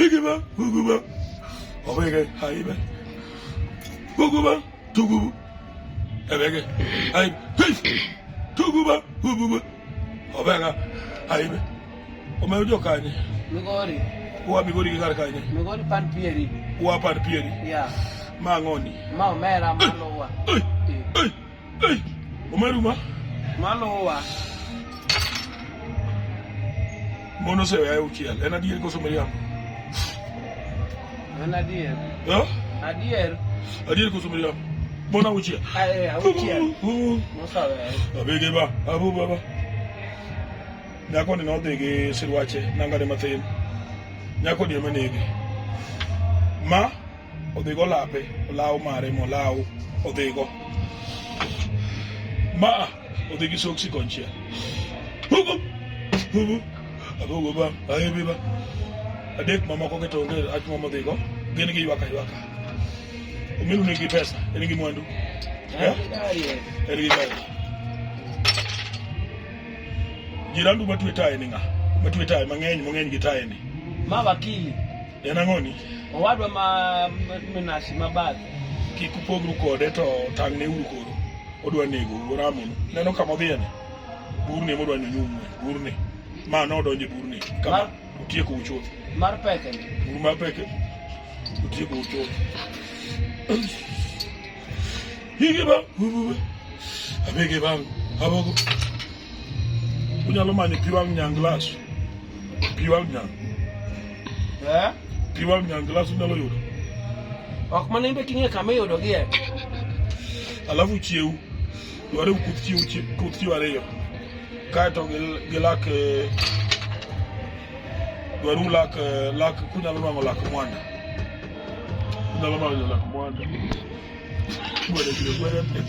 Bigiba, Buguba, Obege, Haibe, Buguba, Tugu, Ebege, I, Tuguba, Buguba, Obega, Haibe, Omejo Kanye, Migori, Wabigori Garkanye, Migori Pan Pieri, Wapan Pieri, yeah, Mangoni, Mera Maloa, Omeruma, Maloa, Mono se vea uchiel, ena dier koso Miriam. Adier, Yeah? Adier, Adier koso Miriam. Mona uchiel. Uchiel, no sabe, Abege ba, abu baba. Nyako ni nodhi gi sirwache nangade mathin. Nyako ni emanegi. Ma odhi go lape, olaw mare molaw odhi go. Ma odhi gi soksi konchiel. Hugo. Hugo. Abu baba, ayebi ba. Adek mamoko ke tonge ach mama dhigo gin gi ywaka omiru nigi pesa en gi mwandu en gi gari jirandu matwe taye ni nga matwe taye mang'eny gi taye ni ma wakili en ang'oni owadwa ma minasi mabadhi kik upogru kode to tang' ne uru koro odwa nego ramonu neno kama odhiene burni modwa nyumwe burni ma nodonje burni kama utieko uchuth mar peke bur mar peke utieko uchuth hige ba bubube abege bangu abogo unyalo manyo pi wang' nyang glass pi wang' nyang pi wang' nyang glass unyalo yudo ok manimbe king'e kama iyudo gie alafu chiew dware kuth chiw ariyo kaeto gilak dwaru lak kunyalo nwang'o lak mwanda kunyalo nwang'o lak mwanda